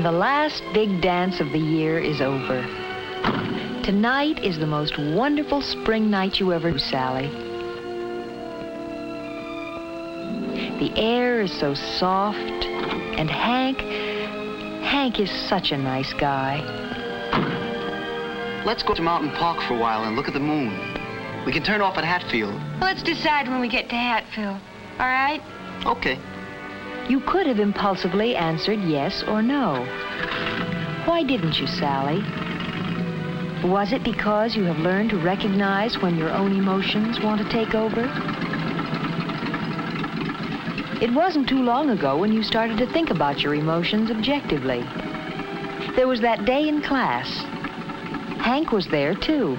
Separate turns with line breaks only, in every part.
The last big dance of the year is over. Tonight is the most wonderful spring night you ever knew, Sally. The air is so soft, and Hank is such a nice guy.
Let's go to Mountain Park for a while and look at the moon. We can turn off at Hatfield.
Let's decide when we get to Hatfield. All right?
Okay.
You could have impulsively answered yes or no. Why didn't you, Sally? Was it because you have learned to recognize when your own emotions want to take over? It wasn't too long ago when you started to think about your emotions objectively. There was that day in class. Hank was there, too.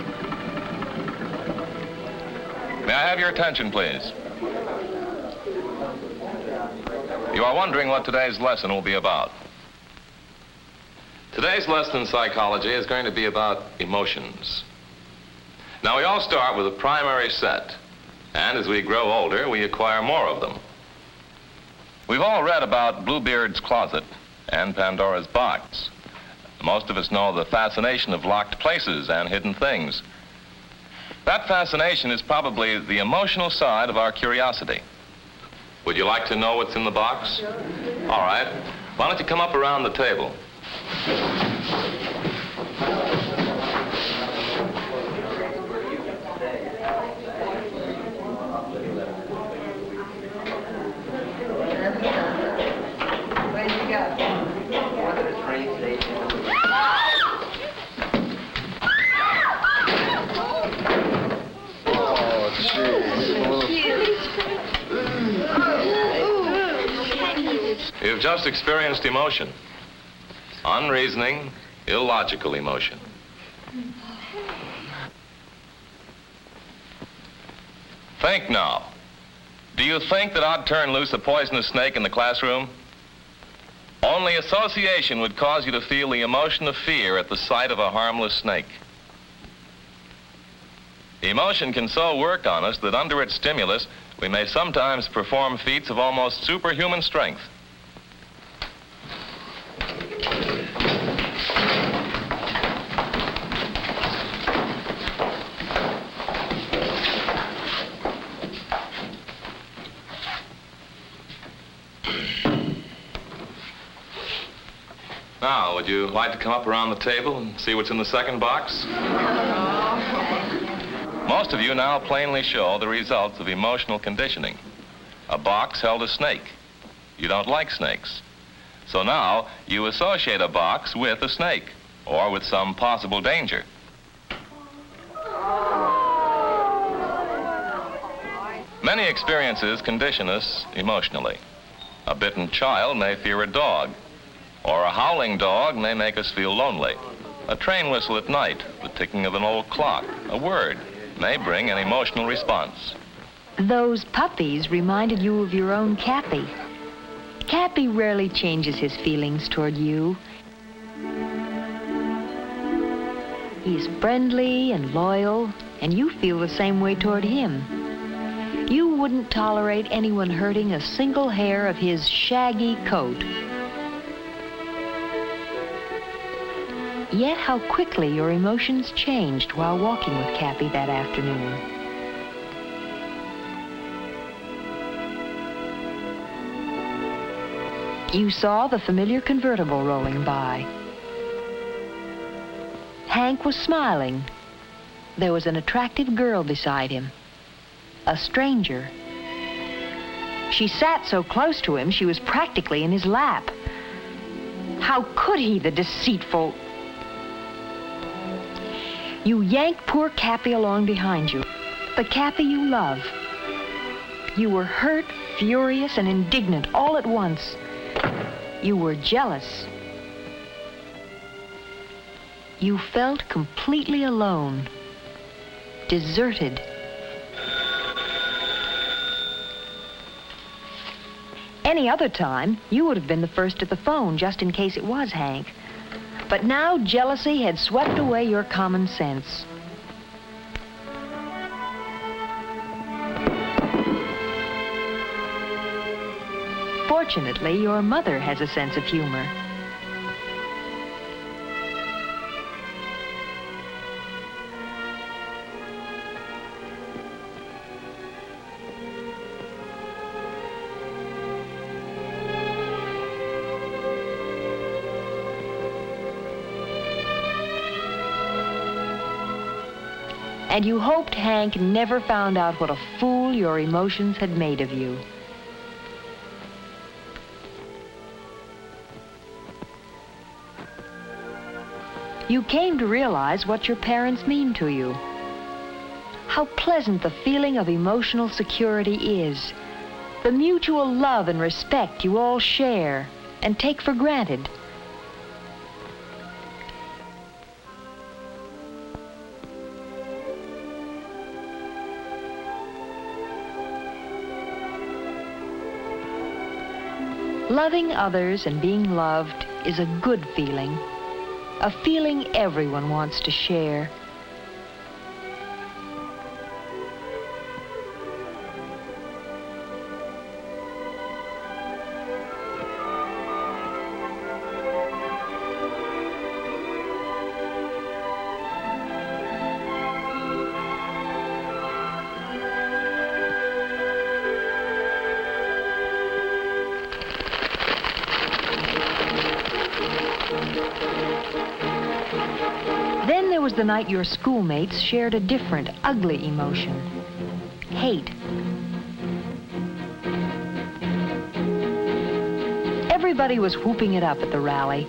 May I have your attention, please? You are wondering what today's lesson will be about. Today's lesson in psychology is going to be about emotions. Now, we all start with a primary set, and as we grow older, we acquire more of them. We've all read about Bluebeard's closet and Pandora's box. Most of us know the fascination of locked places and hidden things. That fascination is probably the emotional side of our curiosity. Would you like to know what's in the box? All right. Why don't you come up around the table? You've just experienced emotion. Unreasoning, illogical emotion. Think now. Do you think that I'd turn loose a poisonous snake in the classroom? Only association would cause you to feel the emotion of fear at the sight of a harmless snake. Emotion can so work on us that under its stimulus, we may sometimes perform feats of almost superhuman strength. Now, would you like to come up around the table and see what's in the second box? Most of you now plainly show the results of emotional conditioning. A box held a snake. You don't like snakes. So now you associate a box with a snake or with some possible danger. Many experiences condition us emotionally. A bitten child may fear a dog, or a howling dog may make us feel lonely. A train whistle at night, the ticking of an old clock, a word may bring an emotional response.
Those puppies reminded you of your own Cappy. Cappy rarely changes his feelings toward you. He's friendly and loyal, and you feel the same way toward him. You wouldn't tolerate anyone hurting a single hair of his shaggy coat. Yet how quickly your emotions changed while walking with Cappy that afternoon. You saw the familiar convertible rolling by. Hank was smiling. There was an attractive girl beside him, a stranger. She sat so close to him, she was practically in his lap. How could he, the deceitful... You yanked poor Cappy along behind you, the Cappy you love. You were hurt, furious, and indignant all at once. You were jealous. You felt completely alone, deserted. Any other time, you would have been the first at the phone, just in case it was Hank. But now jealousy had swept away your common sense. Fortunately, your mother has a sense of humor. And you hoped Hank never found out what a fool your emotions had made of you. You came to realize what your parents mean to you. How pleasant the feeling of emotional security is. The mutual love and respect you all share and take for granted. Loving others and being loved is a good feeling, a feeling everyone wants to share. Then there was the night your schoolmates shared a different, ugly emotion. Hate. Everybody was whooping it up at the rally.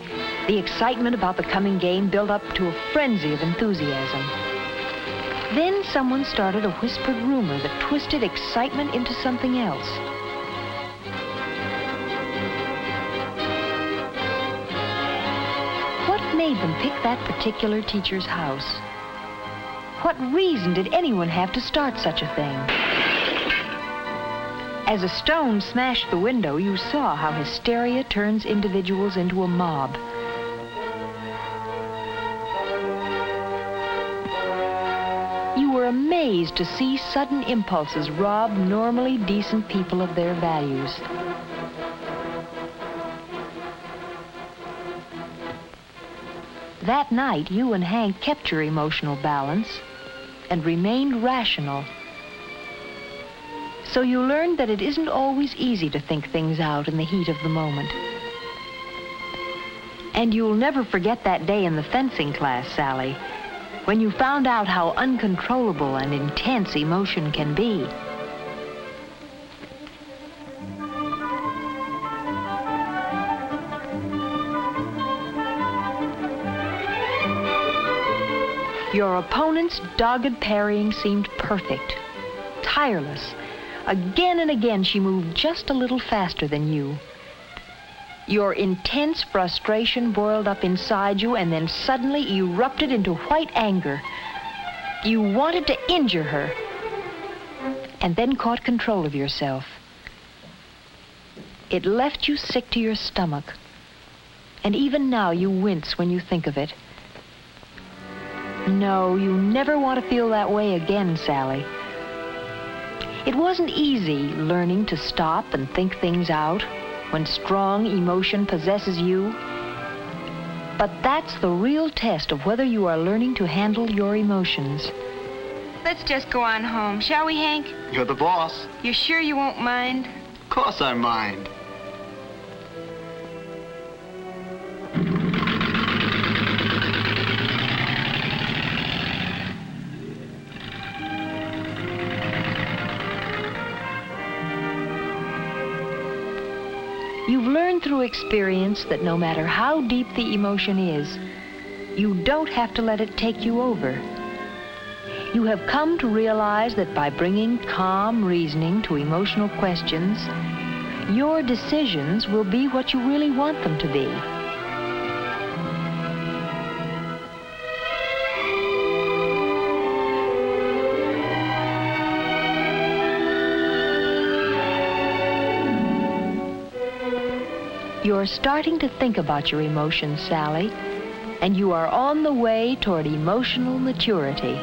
The excitement about the coming game built up to a frenzy of enthusiasm. Then someone started a whispered rumor that twisted excitement into something else. What made them pick that particular teacher's house? What reason did anyone have to start such a thing? As a stone smashed the window, you saw how hysteria turns individuals into a mob. You were amazed to see sudden impulses rob normally decent people of their values. That night, you and Hank kept your emotional balance and remained rational. So you learned that it isn't always easy to think things out in the heat of the moment. And you'll never forget that day in the fencing class, Sally, when you found out how uncontrollable and intense emotion can be. Your opponent's dogged parrying seemed perfect, tireless. Again and again, she moved just a little faster than you. Your intense frustration boiled up inside you and then suddenly erupted into white anger. You wanted to injure her, and then caught control of yourself. It left you sick to your stomach, and even now you wince when you think of it. No, you never want to feel that way again, Sally. It wasn't easy learning to stop and think things out when strong emotion possesses you. But that's the real test of whether you are learning to handle your emotions.
Let's just go on home, shall we, Hank?
You're the boss.
You're sure you won't mind?
Of course I mind.
You've learned through experience that no matter how deep the emotion is, you don't have to let it take you over. You have come to realize that by bringing calm reasoning to emotional questions, your decisions will be what you really want them to be. You're starting to think about your emotions, Sally, and you are on the way toward emotional maturity.